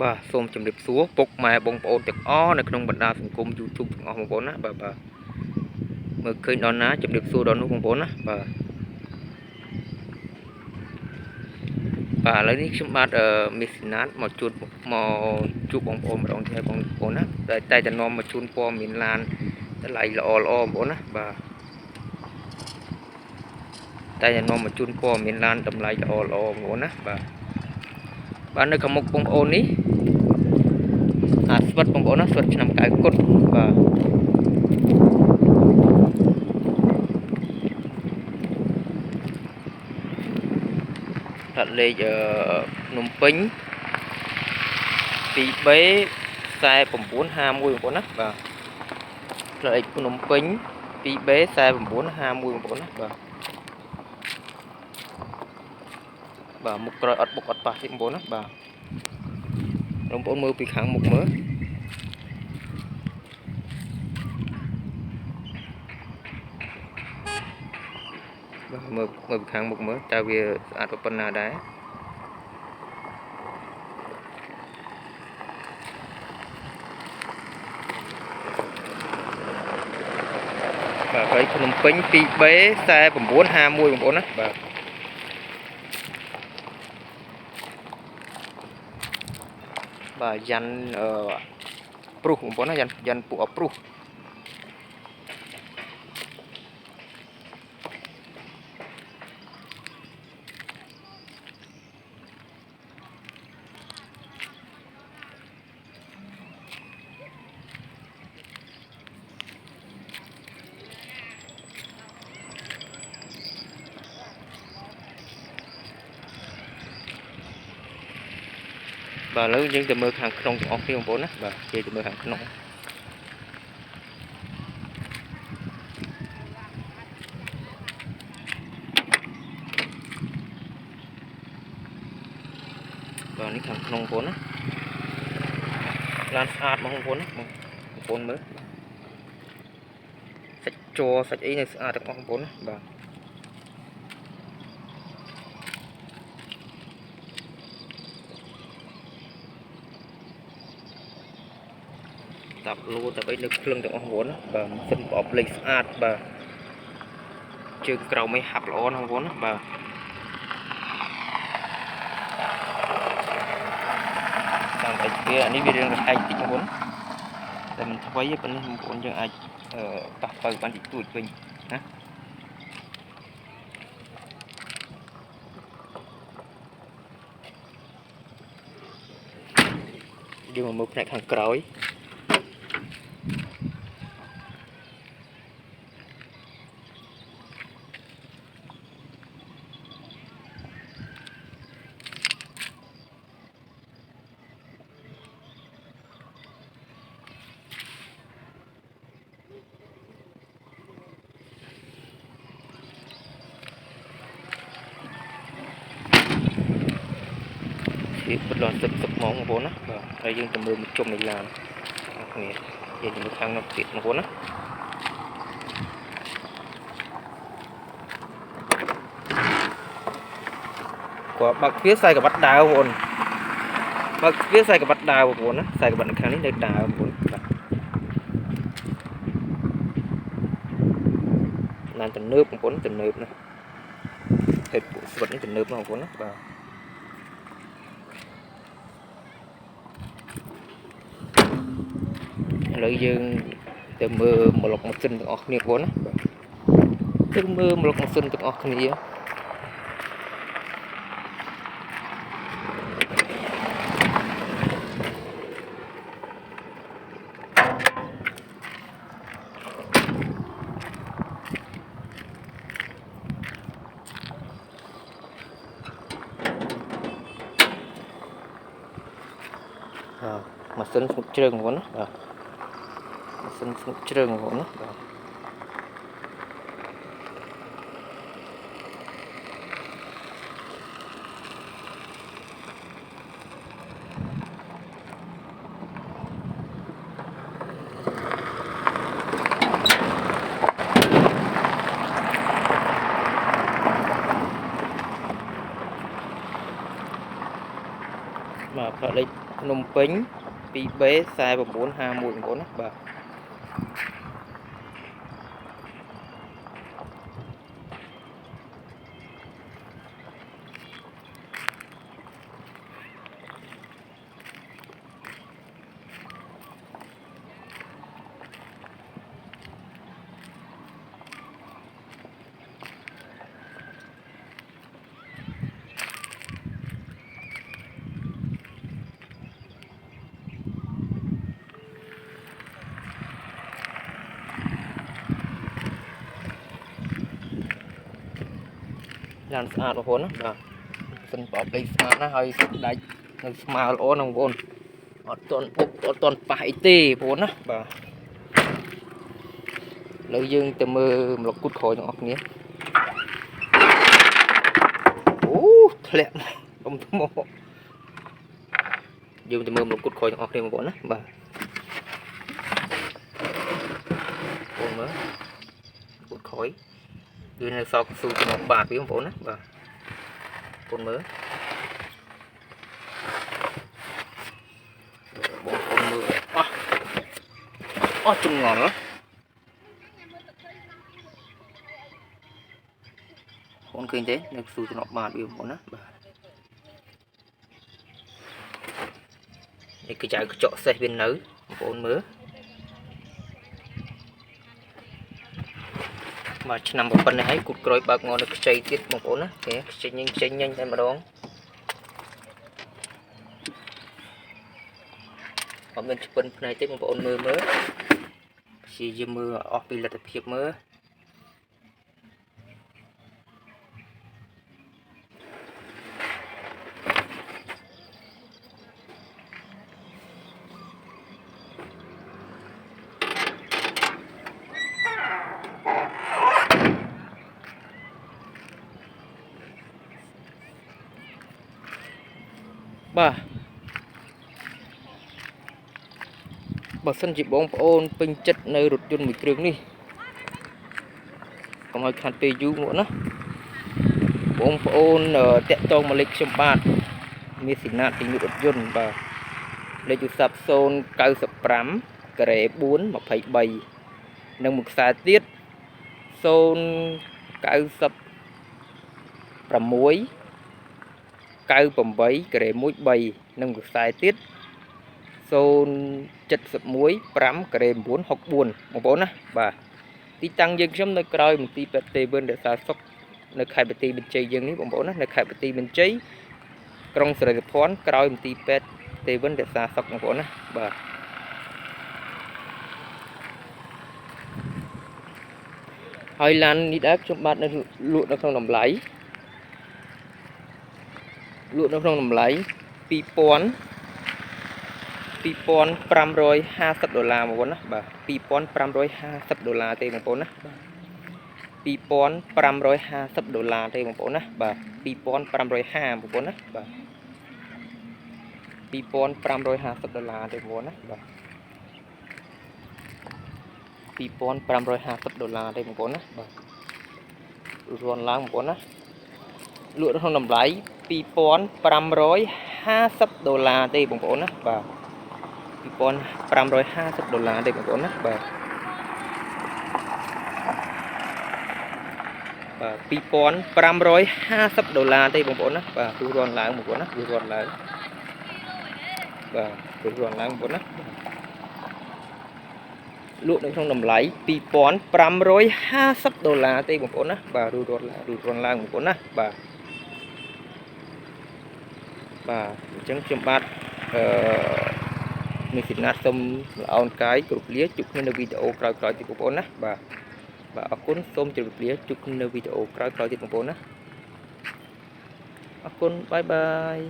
បាទសូមជម្រាបសួរពុកម៉ែបងប្អូនទាំងអស់នៅក្នុងបណ្ដាសង្គម YouTube ទាំងអស់បងប្អូនណាបាទមើលឃើញដល់ណាជម្រាបសួរដល់នោះបងប្អូនណាបាទឥឡូវនេះខ្ញុំបាទមីសណាតមកជួបបងប្អូនម្ដងទៀតបងប្អូនណាតែនាំមកជូនព័ត៌មានឡានតម្លៃល្អបងប្អូនណាបាទតែនាំមកជូនព័ត៌មានឡានតម្លៃល្អបងប្អូនណាបាទនៅខាងមុខបងប្អូននេះស្វិតបងប្អូនណាស្វិតឆ្នាំកៅគុតបាទđặtលេខភ្នំពេញ 2B 4951បងប្អូនណាបាទលេខភ្នំពេញ 2B 4951បងប្អូនណាបាទមុខក្រោយអត់បុកអត់ប៉ះទេបងប្អូនណាបាទបងប្អូនមើលពីខាងមុខមើលបាទមើលពីខាងមុខមើលតើវាស្អាតប៉ុណ្ណាដែរបាទហើយភ្នំពេញ 2B 4951បងប្អូនណាបាទយ៉ាន់ព្រុសបងប្អូនណាយ៉ាន់ពួកអព្រុសបាទឥឡូវយើងទៅមើលខាងក្នុងទាំងអស់គ្នាបងប្អូនណាបាទនិយាយទៅមើលខាងក្នុងបាទនេះខាងក្នុងបងប្អូនណាឡានស្អាតបងប្អូនណាបងប្អូនមើលសាច់ជ័រសាច់អីនៅស្អាតទាំងអស់បងប្អូនណាបាទតាប់លូតាប់អីនៅភ្លឹងទាំងអស់បងប្អូនណាបាទម៉ាស៊ីនប្រអប់លេខស្អាតបាទជើងក្រោមមិនហាប់ល្អណាបងប្អូនណាបាទតាមតែវាអានេះវារឿងរហែកតិចបងប្អូនតែមិនថ្មីទេប៉ុន្តែបងប្អូនយើងអាចប៉ះបើបានតិចតួចវិញណាយើងមកមើលផ្នែកខាងក្រោយវាបិទលន់ទឹកហ្មងបងប្អូនណាបាទហើយយើងទៅមើលមកជុំនៃឡានគ្នាយើងទៅមើលខាងនោះទៀតបងប្អូនណាគាត់បើកទ្វារខ្សែក្បាត់ដាវបងប្អូនបើកទ្វារខ្សែក្បាត់ដាវបងប្អូនណាខ្សែក្បាត់នៅខាងនេះនៅដាវបងប្អូនបាទឡានទំនើបបងប្អូនទំនើបណាហេតុពួកស្វិតនេះទំនើបណាបងប្អូនណាបាទឥឡូវយើងទៅមើលប្លុកម៉ាស៊ីនទាំងអស់គ្នាបងប្អូនណាបាទទៅមើលប្លុកម៉ាស៊ីនទាំងអស់គ្នាម៉ាស៊ីនស្មុកជ្រឹងបងប្អូនណាបាទម៉ាស៊ីនស្មុកជ្រឹងបងប្អូនណាបាទ mà phải lấy nông pính bị bé sai vào 421 4 á bà làm sao nó hôn á bà xin bỏ lấy sao nó hơi đánh nó mà lỗ nó hôn ở toàn phải tê hôn á bà lấy dương từ mưa một cút khỏi trong ốc nhé lẹm ông mô dương từ mưa một cút khỏi trong ốc thêm một bọn á bà hôn mới cút khỏi đưa này sau su cho một bà phía một bọn á bà hôn mới bọn hôn mưa chung ngọn đó hôn kinh tế được su cho nó bà phía một bọn á bà cái chạy cái chỗ xe bên nữ một bọn mới mà nằm một phần này hãy cụt rồi bạc ngon được chạy tiết một ổn á thế chạy nhanh lên mà đón ở bên phần này tiếp một ổn mưa mới chỉ dư mưa ở là tập hiệp mới bà sân chỉ bóng ôn pin chất nơi rụt chun mì trường đi còn hơi khăn tê du nữa bóng ôn tẹt tông mà lịch xem bát mi xịn nát thì rụt chun bà lấy chú sập xôn cao sập prám kể 4 mà phải 7 nâng một xa tiết xôn cao sập prám muối cao bầm bấy kể muối 7 nâng một xa tiết xôn chất sập muối prám kể 4 hoặc 4 một bốn á bà tí tăng dân giống nơi coi một tí bật tê bên để xa sốc nơi khai bật tê bên chơi dân ní một bốn á nơi khai bật tê bên chơi trong sợi được phón coi một tí bật tê bên để xa sốc một bốn á bà hơi lan đi đáp trong bát nó lụa nó không làm lấy lụa nó không làm lấy pi pon $550 một con á bà $550 tê một con á $550 tê một con á bà $550 một con á bà $550 tê một con á bà $550 tê một con á bà ròn lang một con á lụa nó không làm lấy $550 tê một con á bà $550 tê một con á bà $550 tê một con á bà ròn lang một con á ròn lang và ròn lang một con á lụa nó không làm lấy $550 tê một con á bà ròn lang một con á bà chẳng chấm bát mình xin nát xong on cái chụp lia chụp nên video coi thì cũng ổn á bà ở cuốn xong chụp lia chụp nên video coi thì cũng ổn á ở cuốn bye bye